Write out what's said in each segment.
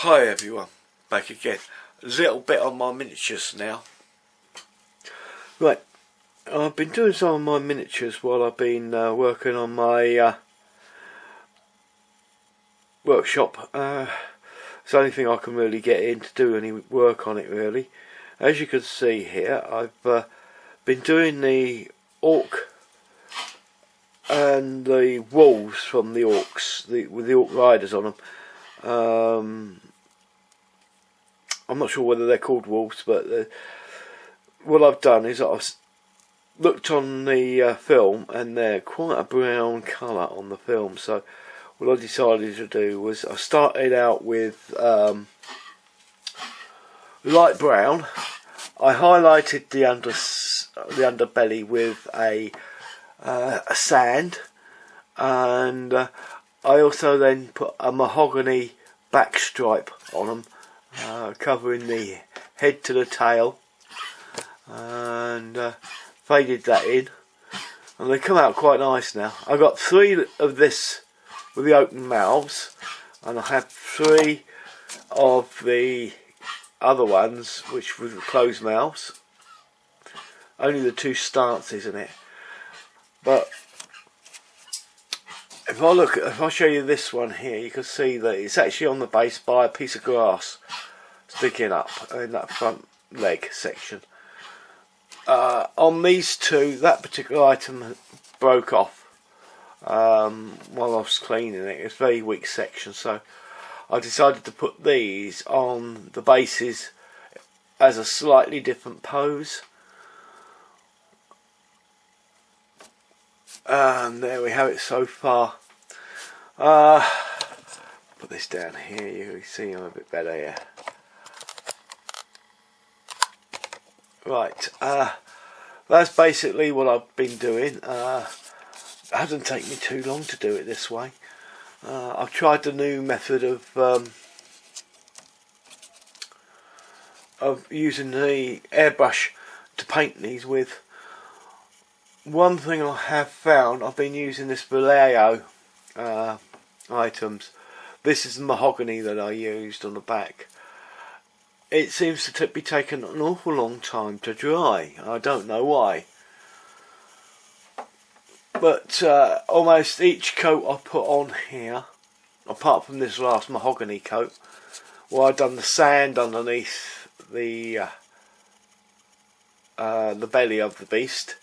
Hi everyone, back again. A little bit on my miniatures now. Right, I've been doing some of my miniatures while I've been working on my workshop. It's the only thing I can really get in to do any work on it really. As you can see here, I've been doing the orc and the wolves from the orcs, with the orc riders on them. I'm not sure whether they're called wolves, but what I've done is I've looked on the film and they're quite a brown colour on the film, so what I decided to do was I started out with light brown. I highlighted the underbelly with a sand, and I also then put a mahogany back stripe on them, covering the head to the tail, and faded that in, and they come out quite nice now. I got 3 of this with the open mouths, and I have 3 of the other ones which were closed mouths. Only the 2 stances in it. But if I show you this one here, you can see that it's actually on the base by a piece of grass sticking up in that front leg section. On these 2, that particular item broke off while I was cleaning it. It's a very weak section, so I decided to put these on the bases as a slightly different pose. And there we have it so far. Put this down here, you can see them a bit better here. Right, that's basically what I've been doing. It hasn't taken me too long to do it this way. I've tried the new method of using the airbrush to paint these with. One thing I have found, I've been using this Vallejo items. This is the mahogany that I used on the back. It seems to be taking an awful long time to dry. I don't know why. But almost each coat I put on here, apart from this last mahogany coat, well, I've done the sand underneath the belly of the beast,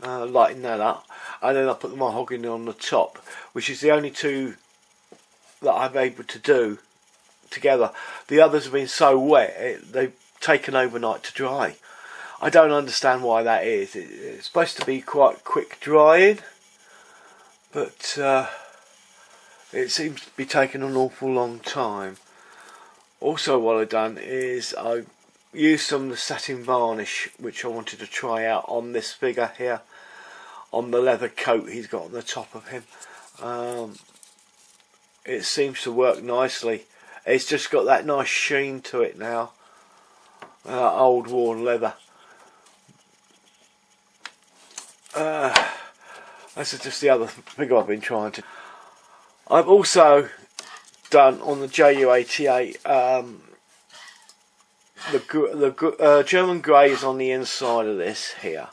lighten that up, and then I put the mahogany on the top, which is the only 2 that I'm able to do together. The others have been so wet they've taken overnight to dry. I don't understand why that is. It's supposed to be quite quick drying, but it seems to be taking an awful long time. Also, what I've done is I used some of the satin varnish which I wanted to try out on this figure here, on the leather coat he's got on the top of him. It seems to work nicely. It's just got that nice sheen to it now. Old worn leather. That's just the other figure I've been trying to. I've also done on the JU88 the German grey is on the inside of this here.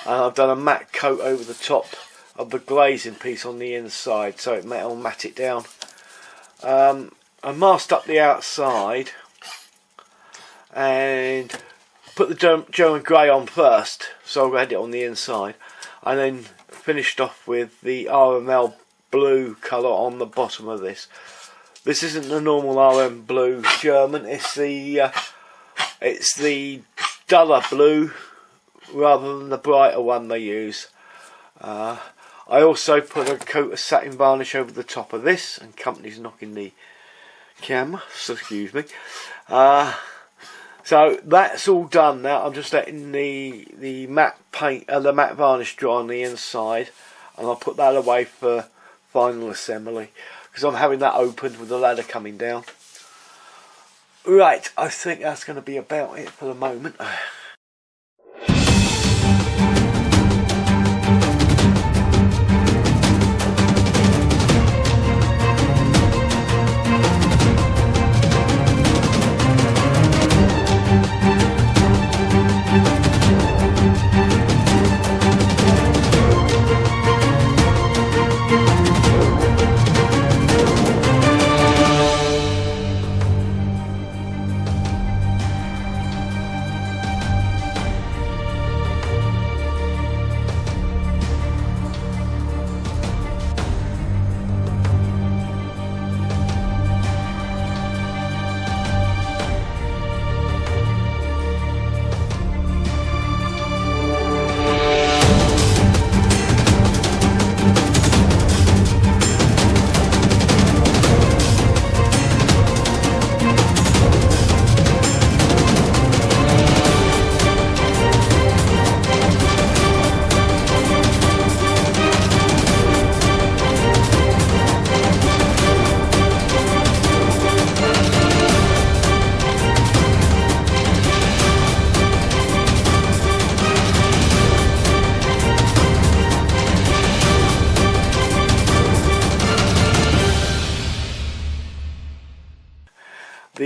I've done a matte coat over the top of the glazing piece on the inside, so it'll matte it down. I masked up the outside and put the German grey on first, so I had it on the inside, and then finished off with the RML blue colour on the bottom of this. This isn't the normal RM blue German, it's the duller blue rather than the brighter one they use. I also put a coat of satin varnish over the top of this, and company's knocking the camera, so excuse me. So that's all done now. I'm just letting the matte paint, the matte varnish dry on the inside, and I'll put that away for final assembly because I'm having that opened with the ladder coming down. Right, I think that's going to be about it for the moment.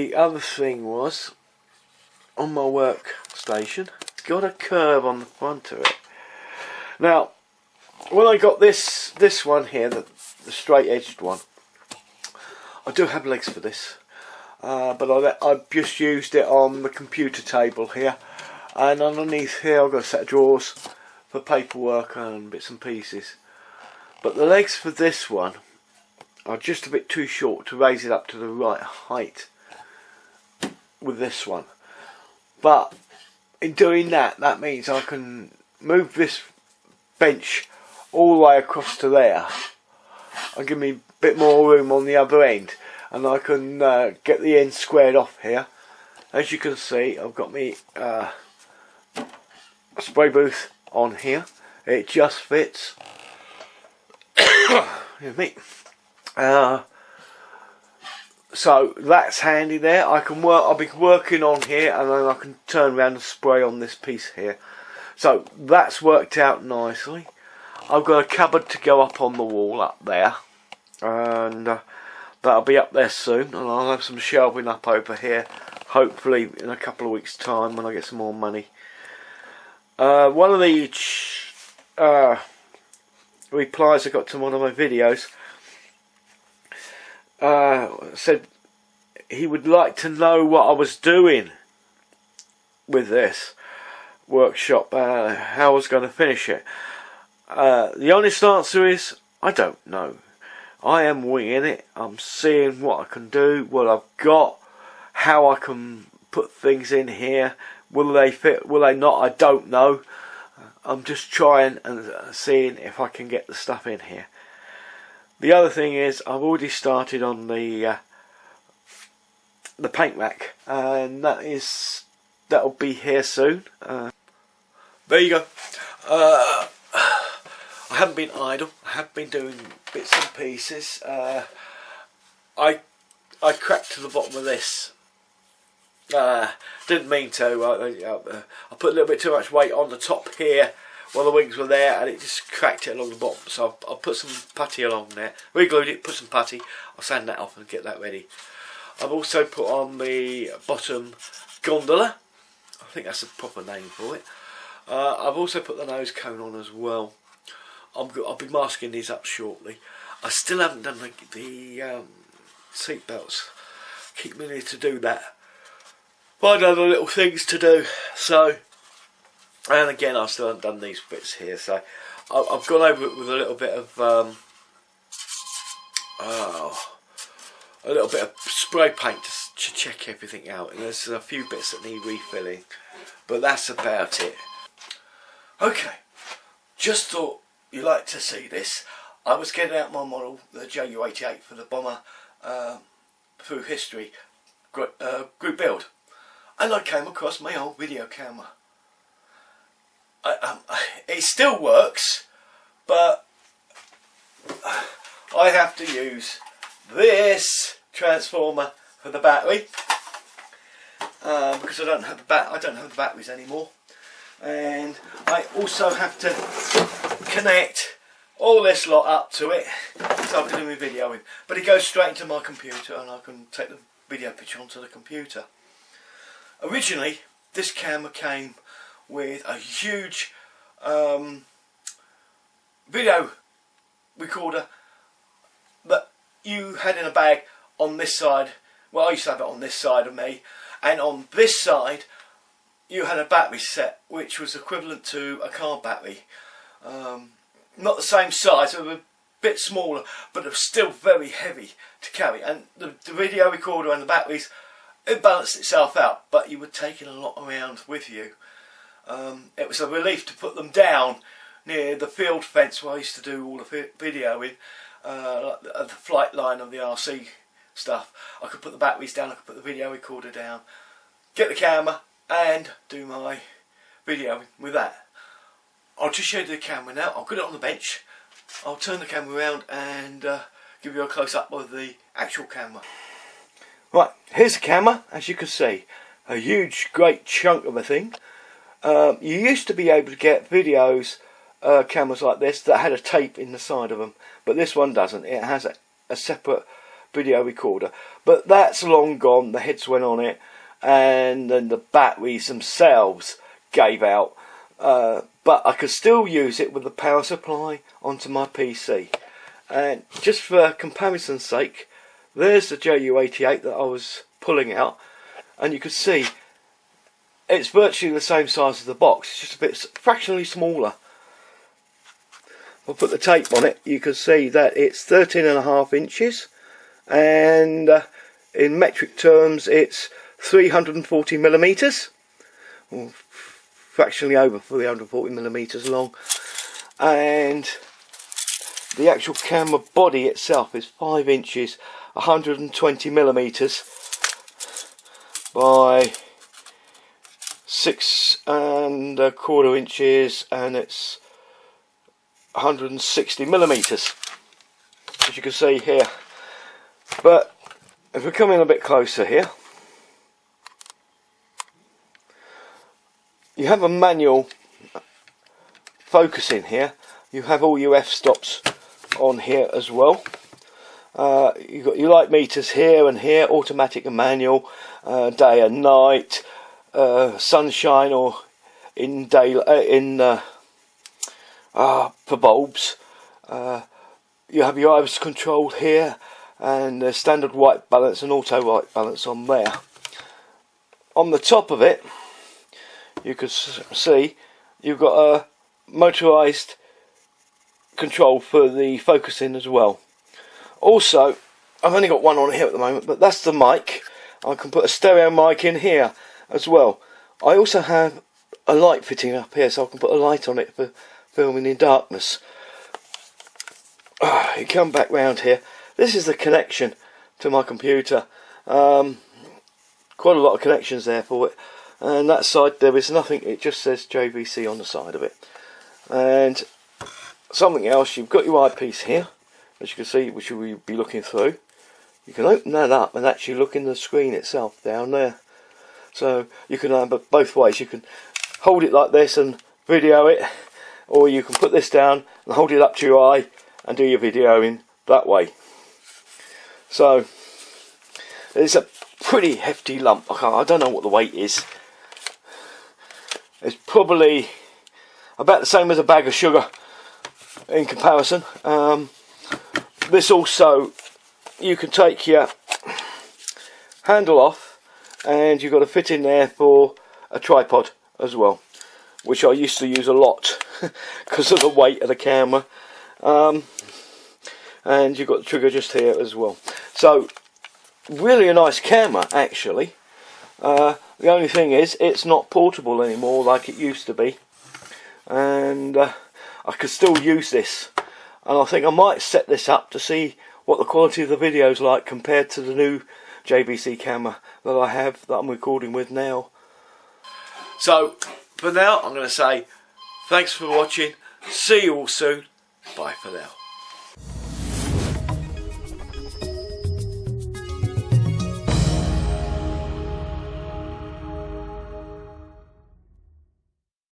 the other thing was, on my workstation, it's got a curve on the front of it. Now, when I got this one here, the straight edged one, I do have legs for this, but I've just used it on the computer table here, and underneath here I've got a set of drawers for paperwork and bits and pieces. But the legs for this one are just a bit too short to raise it up to the right height with this one. But in doing that, that means I can move this bench all the way across to there and give me a bit more room on the other end, and I can get the end squared off here. As you can see, I've got me spray booth on here. It just fits. Me. So that's handy there. I'll be working on here, and then I can turn around and spray on this piece here. So that's worked out nicely. I've got a cupboard to go up on the wall up there, and that'll be up there soon, and I'll have some shelving up over here, hopefully in a couple of weeks' time when I get some more money. One of the replies I got to one of my videos said he would like to know what I was doing with this workshop, how I was going to finish it. The honest answer is, I don't know. I am winging it. I'm seeing what I can do, what I've got, how I can put things in here. Will they fit, will they not? I don't know. I'm just trying and seeing if I can get the stuff in here. The other thing is, I've already started on the paint rack, and that'll be here soon. There you go. I haven't been idle. I have been doing bits and pieces. I cracked to the bottom of this. Didn't mean to. I put a little bit too much weight on the top here while the wings were there, and it just cracked it along the bottom. So I'll put some putty along there, re-glued it, put some putty. I'll sand that off and get that ready. I've also put on the bottom gondola. I think that's the proper name for it. I've also put the nose cone on as well. I'll be masking these up shortly. I still haven't done the seat belts. Keep meaning to do that. Find other little things to do. So, and again, I still haven't done these bits here. So, I've gone over it with a little bit of spray paint to check everything out. And there's a few bits that need refilling, but that's about it. Okay, just thought you'd like to see this. I was getting out my model, the JU88 for the bomber through history group build, and I came across my old video camera. It still works, but I have to use this transformer for the battery because I don't have the batteries anymore, and I also have to connect all this lot up to it so I can do my videoing. But it goes straight into my computer, and I can take the video picture onto the computer. Originally, this camera came with a huge video recorder that you had in a bag on this side. Well, I used to have it on this side of me, and on this side you had a battery set which was equivalent to a car battery. Not the same size, it was a bit smaller, but it was still very heavy to carry, and the video recorder and the batteries, it balanced itself out, but you were taking a lot around with you. It was a relief to put them down near the field fence where I used to do all the videoing, like the flight line of the RC stuff. I could put the batteries down, I could put the video recorder down, get the camera and do my videoing with that. I'll just show you the camera now. I'll put it on the bench, I'll turn the camera around and give you a close-up of the actual camera. Right, here's the camera. As you can see, a huge great chunk of a thing. You used to be able to get videos cameras like this that had a tape in the side of them, but this one doesn't. It has a separate video recorder, but that's long gone. The heads went on it, and then the batteries themselves gave out, but I could still use it with the power supply onto my PC. And just for comparison's sake, there's the JU88 that I was pulling out, and you can see it's virtually the same size as the box. It's just a bit fractionally smaller. I'll put the tape on it. You can see that it's 13.5 inches, and in metric terms it's 340 millimeters, or fractionally over 340 millimeters long, and the actual camera body itself is 5 inches, 120 millimeters by 6¼ inches, and it's 160 millimeters, as you can see here. But if we come in a bit closer here, you have a manual focusing here. You have all your f-stops on here as well. You've got your light meters here and here, automatic and manual, day and night, sunshine or in day for bulbs. You have your iris control here, and the standard white balance and auto white balance on there. On the top of it, you can see you've got a motorized control for the focusing as well. Also, I've only got one on here at the moment, but that's the mic. I can put a stereo mic in here as well. I also have a light fitting up here, so I can put a light on it for filming in darkness. You come back round here. This is the connection to my computer. Quite a lot of connections there for it. And that side there is nothing. It just says JVC on the side of it. And something else, you've got your eyepiece here, as you can see, which we'll be looking through. You can open that up and actually look in the screen itself down there. So you can have it both ways. You can hold it like this and video it, or you can put this down and hold it up to your eye and do your videoing that way. So it's a pretty hefty lump. I don't know what the weight is. It's probably about the same as a bag of sugar in comparison. This also, you can take your handle off, and you've got to fit in there for a tripod as well, which I used to use a lot because of the weight of the camera. And you've got the trigger just here as well. So really a nice camera actually. The only thing is it's not portable anymore like it used to be, and I could still use this, and I think I might set this up to see what the quality of the video is like compared to the new JVC camera that I have, that I'm recording with now. So for now I'm going to say thanks for watching, see you all soon, bye for now.